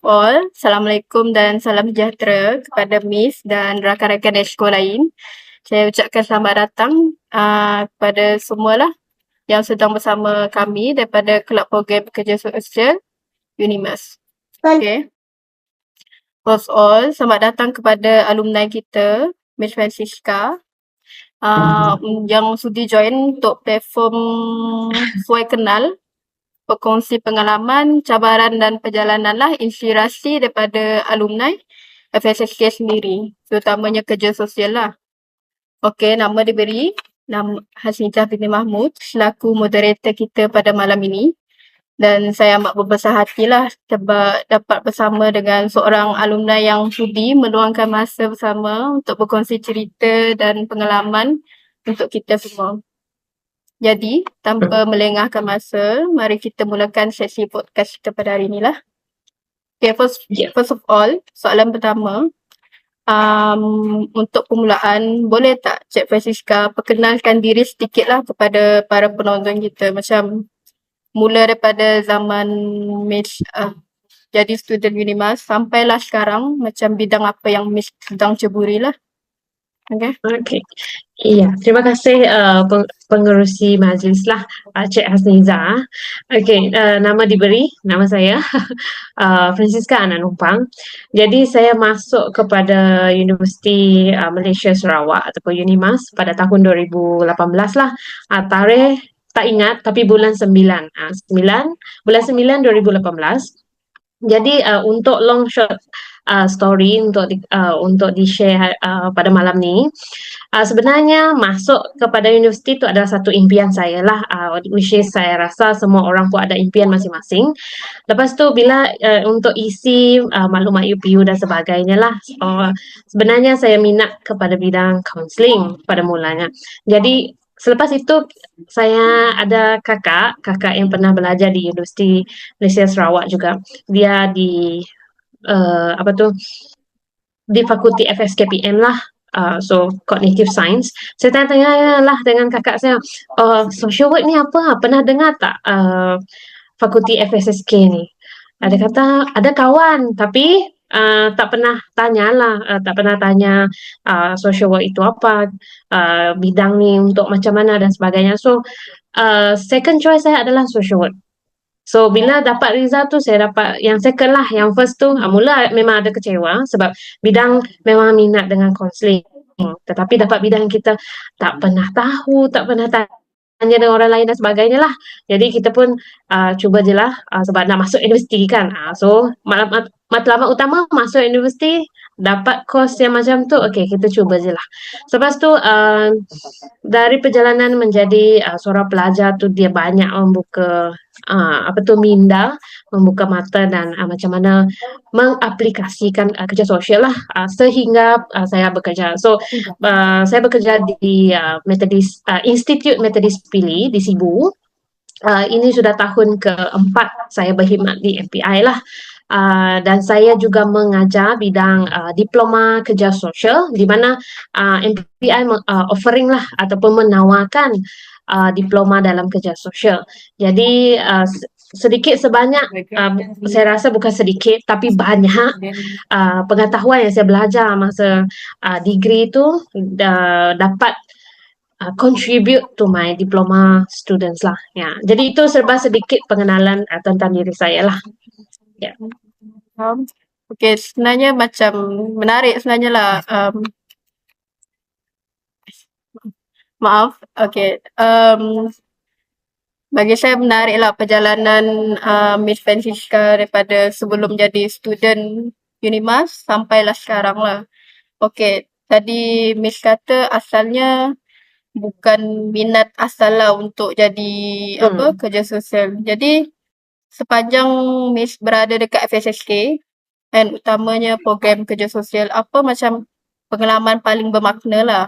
all. Assalamualaikum dan salam sejahtera kepada Miss dan rakan-rakan Exco lain. Saya ucapkan selamat datang kepada semualah yang sedang bersama kami daripada Kelab Program Pekerja Sosial Unimas. Okay. First of all, selamat datang kepada alumni kita, Miss Francisca, yang sudi join untuk platform Suai Kenal, berkongsi pengalaman, cabaran dan perjalanan lah inspirasi daripada alumni FSSK sendiri, terutamanya kerja sosial lah. Okey, nama diberi Hasnijah binti Mahmud selaku moderator kita pada malam ini. Dan saya amat berbesar hatilah sebab dapat bersama dengan seorang alumni yang sudi meluangkan masa bersama untuk berkongsi cerita dan pengalaman untuk kita semua. Jadi, tanpa melengahkan masa, mari kita mulakan sesi podcast kita pada hari inilah. Okay, first of all, soalan pertama. Untuk permulaan, boleh tak Cik Francisca perkenalkan diri sedikitlah kepada para penonton kita, macam mula daripada zaman Miss jadi student Unimas sampailah sekarang, macam bidang apa yang Miss sedang ceburi lah. Okay. Okey. Iya, terima kasih pengerusi majlis lah, Cik Hasnizah. Okey, nama diberi, nama saya Francisca Ana Numpang. Jadi saya masuk kepada Universiti Malaysia Sarawak ataupun Unimas pada tahun 2018 lah. Tarikh tak ingat tapi bulan 9. Bulan 9 2018. Jadi untuk long short story untuk di-share pada malam ni, sebenarnya masuk kepada universiti itu adalah satu impian saya lah, which is saya rasa semua orang pun ada impian masing-masing. Lepas tu bila untuk isi maklumat UPU dan sebagainya lah, sebenarnya saya minat kepada bidang counselling pada mulanya. Jadi selepas itu saya ada kakak yang pernah belajar di Universiti Malaysia Sarawak juga. Dia di di fakulti FSKPM lah. So cognitive science. Saya tanya-tanya lah dengan kakak saya, social work ni apa? Pernah dengar tak fakulti FSSK ni? Dia kata ada kawan tapi tak pernah tanya lah, tak pernah tanya social work itu apa, bidang ni untuk macam mana dan sebagainya. So second choice saya adalah social work. So bila dapat result tu saya dapat yang second lah, yang first tu mula memang ada kecewa sebab bidang memang minat dengan counselling, tetapi dapat bidang kita tak pernah tahu, tak pernah tanya dengan orang lain dan sebagainya lah. Jadi kita pun cuba je lah sebab nak masuk universiti kan. So matlamat utama masuk universiti, dapat course yang macam tu, okay kita cuba je lah. Lepas tu dari perjalanan menjadi seorang pelajar tu dia banyak membuka minda, membuka mata dan macam mana mengaplikasikan kerja sosial lah sehingga saya bekerja. So saya bekerja di Institute Methodist Pili di Sibu. Ini sudah tahun keempat saya berkhidmat di MPI lah. Dan saya juga mengajar bidang diploma kerja sosial di mana MPI offering lah ataupun menawarkan diploma dalam kerja sosial. Jadi sedikit sebanyak saya rasa bukan sedikit tapi banyak pengetahuan yang saya belajar masa degree tu dapat contribute to my diploma students lah. Ya, jadi itu serba sedikit pengenalan tentang diri saya lah. Ya. Okay, sebenarnya macam menarik sebenarnya lah. Maaf, okay. Bagi saya menarik lah perjalanan Miss Francisca daripada sebelum jadi student Unimas sampailah sekarang lah. Okay, tadi Miss kata asalnya bukan minat asal lah untuk jadi kerja sosial. Jadi sepanjang Miss berada dekat FSSK dan utamanya program kerja sosial, apa macam pengalaman paling bermakna lah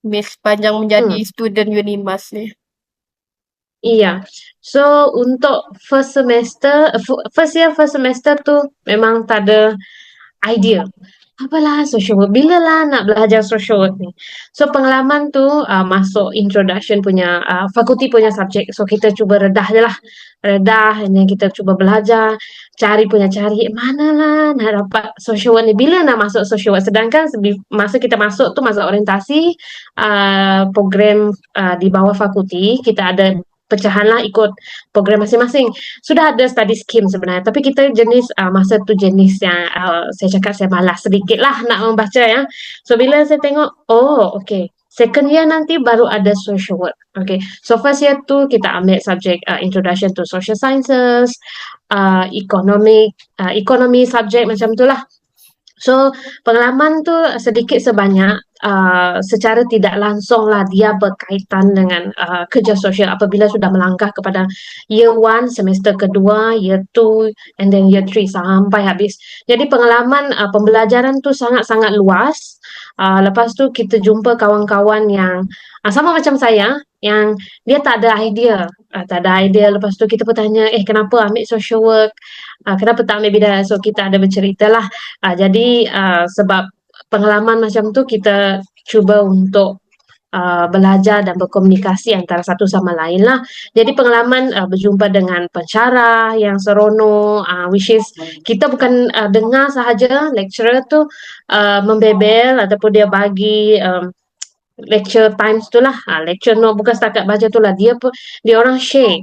Miss sepanjang menjadi student Unimas ni? Iya. So untuk first year first semester tu memang tak ada idea. apalah social work, bilalah nak belajar social work ni. So pengalaman tu masuk introduction punya fakulti punya subjek. So kita cuba redah je lah. Redah, and then kita cuba belajar, cari manalah nak dapat social work ni. Bila nak masuk social work? Sedangkan masa kita masuk tu, masa orientasi program di bawah fakulti, kita ada pecahan lah ikut program masing-masing. Sudah ada study scheme sebenarnya, tapi kita jenis masa tu jenis yang saya cakap saya malas sedikit lah nak membaca ya. So bila saya tengok, oh okay, second year nanti baru ada social work. Okay, so first year tu kita ambil subjek introduction to social sciences, economy subjek macam tu lah. So pengalaman tu sedikit sebanyak secara tidak langsung lah dia berkaitan dengan kerja sosial apabila sudah melangkah kepada year 1, semester kedua, year 2 and then year 3 sampai habis. Jadi pengalaman pembelajaran tu sangat-sangat luas. Lepas tu kita jumpa kawan-kawan yang sama macam saya yang dia tak ada idea. Tak ada idea. Lepas tu kita bertanya, kenapa ambil social work? Kenapa tak ambil bidang? So kita ada bercerita lah. Jadi sebab pengalaman macam tu kita cuba untuk belajar dan berkomunikasi antara satu sama lain lah. Jadi pengalaman berjumpa dengan pensyarah yang seronok, which is kita bukan dengar sahaja lecturer tu membebel ataupun dia bagi lecture times tu lah. Lecture no bukan setakat baca tu lah. Dia orang share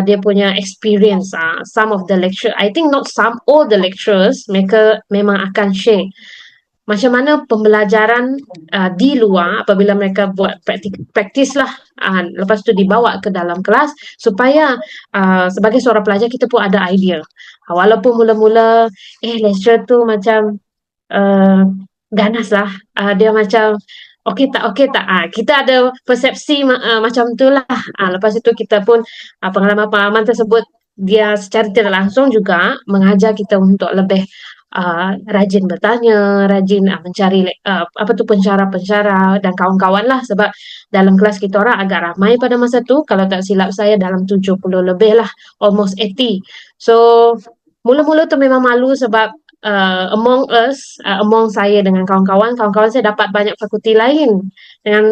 dia punya experience. Some of the lecture, I think not some, all the lecturers mereka memang akan share macam mana pembelajaran di luar apabila mereka buat praktis lah. Lepas tu dibawa ke dalam kelas supaya sebagai seorang pelajar kita pun ada idea. Walaupun mula-mula lecturer tu macam uh, ganas lah. Dia macam okey tak. Kita ada persepsi macam tu lah. Lepas itu kita pun pengalaman-pengalaman tersebut dia secara tidak langsung juga mengajar kita untuk lebih rajin bertanya, rajin mencari apa tu pensyarah-pensyarah dan kawan-kawan lah sebab dalam kelas kita orang agak ramai pada masa tu kalau tak silap saya dalam 70 lebih lah, almost 80. So mula-mula tu memang malu sebab among saya dengan kawan-kawan saya dapat banyak fakulti lain dengan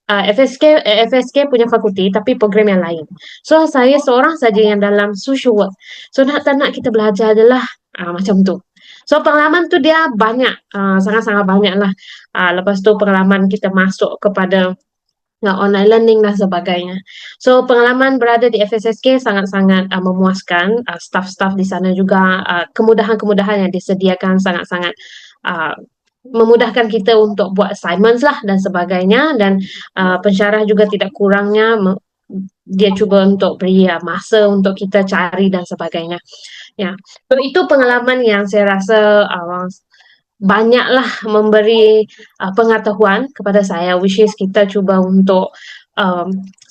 FSK punya fakulti tapi program yang lain. So saya seorang saja yang dalam social work. So nak tak nak kita belajar adalah macam tu. So pengalaman tu dia banyak, sangat-sangat banyak lah. Lepas tu pengalaman kita masuk kepada online learning dan sebagainya. So pengalaman berada di FSSK sangat-sangat memuaskan. Staff-staff di sana juga kemudahan-kemudahan yang disediakan sangat-sangat memudahkan kita untuk buat assignments lah dan sebagainya dan pensyarah juga tidak kurangnya dia cuba untuk beri masa untuk kita cari dan sebagainya. Ya, so itu pengalaman yang saya rasa banyaklah memberi pengetahuan kepada saya, which is kita cuba untuk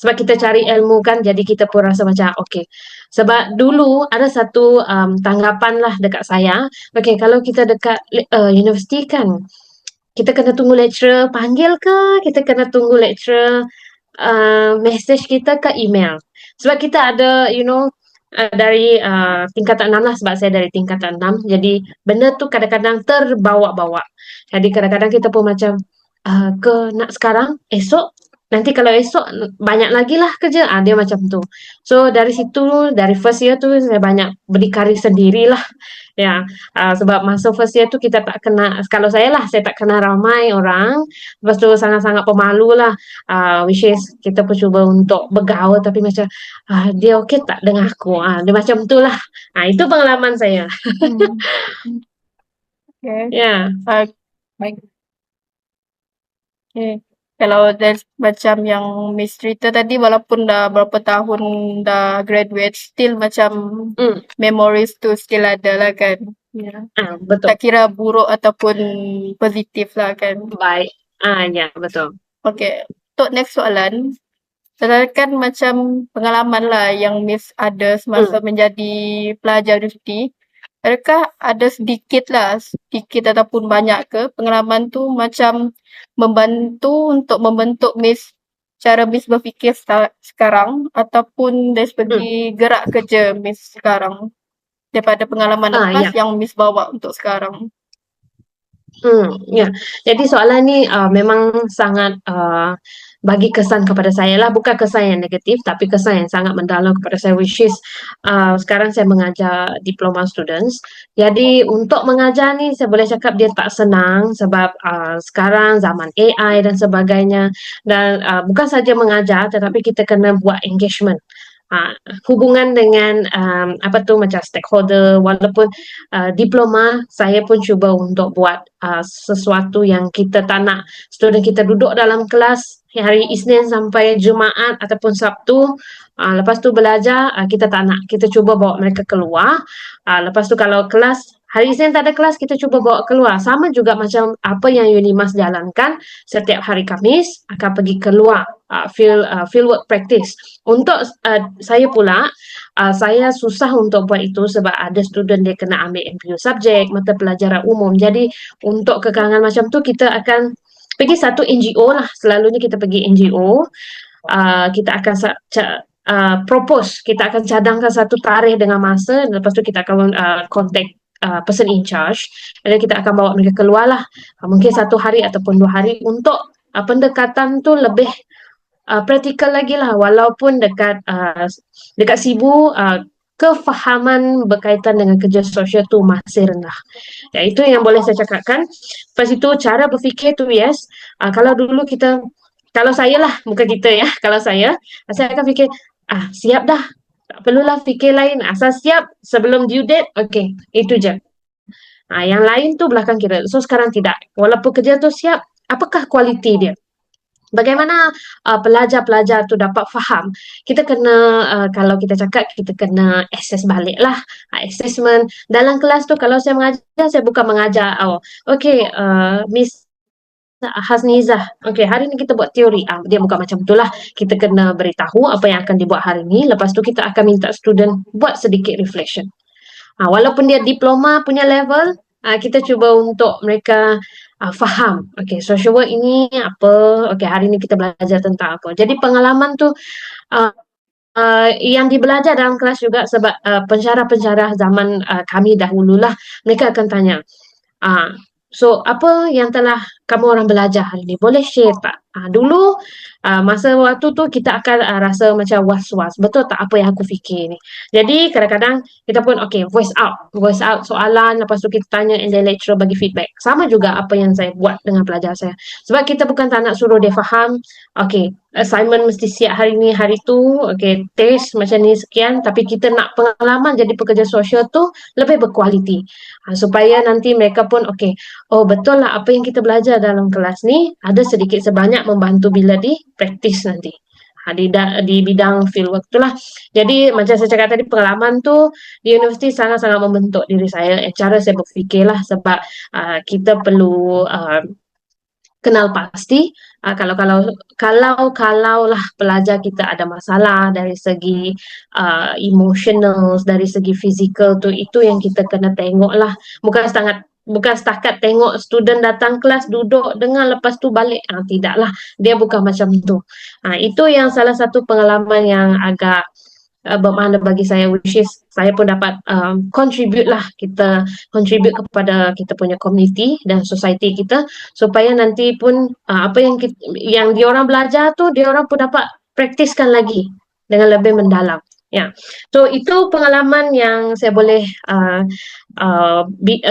sebab kita cari ilmu kan, jadi kita pun rasa macam okay. Sebab dulu ada satu tanggapan lah dekat saya, okay kalau kita dekat universiti kan, kita kena tunggu lecturer panggil ke, kita kena tunggu lecturer message kita ke email. Sebab kita ada, dari tingkatan 6 lah sebab saya dari tingkatan 6. Jadi benda tu kadang-kadang terbawa-bawa. Jadi kadang-kadang kita pun macam ke nak sekarang, esok, nanti kalau esok banyak lagi lah kerja. Dia macam tu. So dari situ, dari first year tu saya banyak berdikari sendirilah. Ya, sebab masa first year tu kita tak kena, kalau saya lah, saya tak kena ramai orang. Lepas tu sangat-sangat pemalu lah. Which is kita pun cuba untuk bergaul tapi macam dia okey tak dengan aku. Dia macam tu lah. Itu pengalaman saya. Okay. Ya. Baik. Okay. Kalau dari macam yang Miss cerita tadi, walaupun dah berapa tahun dah graduate, still macam memories tu still ada lah kan. Ya. Betul. Tak kira buruk ataupun positif lah kan. Baik. Ya, betul. Okay. Untuk next soalan, kan macam pengalaman lah yang Miss ada semasa menjadi pelajar universiti. Adakah ada sedikit ataupun banyak ke pengalaman tu macam membantu untuk membentuk Miss cara Miss berfikir sekarang ataupun dari segi gerak kerja Miss sekarang daripada pengalaman lepas yang Miss bawa untuk sekarang? Ya. Jadi soalan ni memang sangat bagi kesan kepada saya lah, bukan kesan yang negatif, tapi kesan yang sangat mendalam kepada saya, which is sekarang saya mengajar diploma students. Jadi untuk mengajar ni saya boleh cakap dia tak senang sebab sekarang zaman AI dan sebagainya, dan bukan saja mengajar tetapi kita kena buat engagement. Uh, Hubungan dengan apa tu macam stakeholder, walaupun diploma saya pun cuba untuk buat sesuatu yang kita tak nak student kita duduk dalam kelas hari Isnin sampai Jumaat ataupun Sabtu, lepas tu belajar, kita tak nak, kita cuba bawa mereka keluar. Lepas tu kalau kelas hari Isnin tak ada kelas, kita cuba bawa keluar, sama juga macam apa yang Unimas jalankan. Setiap hari Khamis akan pergi keluar field work practice. Untuk saya pula, saya susah untuk buat itu sebab ada student dia kena ambil MPU subjek, mata pelajaran umum. Jadi untuk kekangan macam tu kita akan pergi satu NGO lah. Selalunya kita pergi NGO. Kita akan propose, kita akan cadangkan satu tarikh dengan masa, dan lepas tu kita akan contact person in charge, dan kita akan bawa mereka keluar lah, mungkin 1 hari ataupun 2 hari untuk pendekatan tu lebih praktikal lagi lah, walaupun dekat Sibu kefahaman berkaitan dengan kerja sosial tu masih rendah. Ya, itu yang boleh saya cakapkan. Lepas itu cara berfikir tu yes, kalau dulu kita, kalau saya lah, bukan kita ya, kalau saya akan fikir siap dah, tak perlulah fikir lain, asal siap sebelum due date, okay, itu je. Yang lain tu belakang kira. So sekarang tidak, walaupun kerja tu siap, apakah kualiti dia? Bagaimana pelajar-pelajar tu dapat faham? Kita kena, kalau kita cakap, kita kena assess balik lah. Assessment dalam kelas tu, kalau saya mengajar, saya bukan mengajar, okay, Miss Hasnizah, okay, hari ni kita buat teori. Dia bukan macam itulah. Kita kena beritahu apa yang akan dibuat hari ni. Lepas tu kita akan minta student buat sedikit reflection. Walaupun dia diploma punya level, kita cuba untuk mereka faham. Okay, social work ini apa? Okay, hari ni kita belajar tentang apa. Jadi pengalaman tu yang dibelajar dalam kelas juga, sebab pensyarah-pensyarah zaman kami dahululah, mereka akan tanya, so apa yang telah kamu orang belajar hari ni? Boleh share tak? Dulu masa waktu tu kita akan rasa macam was-was. Betul tak apa yang aku fikir ni? Jadi kadang-kadang kita pun okay, voice out soalan, lepas tu kita tanya and then lecturer bagi feedback. Sama juga apa yang saya buat dengan pelajar saya. Sebab kita bukan tak nak suruh dia faham, okay, assignment mesti siap hari ni, hari tu, okay, test macam ni sekian, tapi kita nak pengalaman jadi pekerja sosial tu lebih berkualiti. Supaya nanti mereka pun okay, oh betul lah apa yang kita belajar dalam kelas ni ada sedikit sebanyak membantu bila di praktis nanti di bidang fieldwork tu lah. Jadi macam saya cakap tadi, pengalaman tu di universiti sangat-sangat membentuk diri saya, cara saya berfikir lah, sebab kita perlu kenal pasti kalau lah pelajar kita ada masalah dari segi emotional, dari segi fizikal tu, itu yang kita kena tengok lah. Bukan setakat tengok student datang kelas, duduk dengar lepas tu balik. Tidaklah, dia bukan macam tu. Itu yang salah satu pengalaman yang agak bermakna bagi saya, which is saya pun dapat contribute lah, kita contribute kepada kita punya community dan society kita, supaya nanti pun apa yang diorang belajar tu, diorang pun dapat praktiskan lagi dengan lebih mendalam. Ya, so itu pengalaman yang saya boleh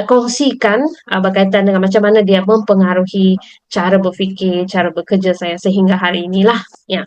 kongsikan berkaitan dengan macam mana dia mempengaruhi cara berfikir, cara bekerja saya sehingga hari inilah. Ya.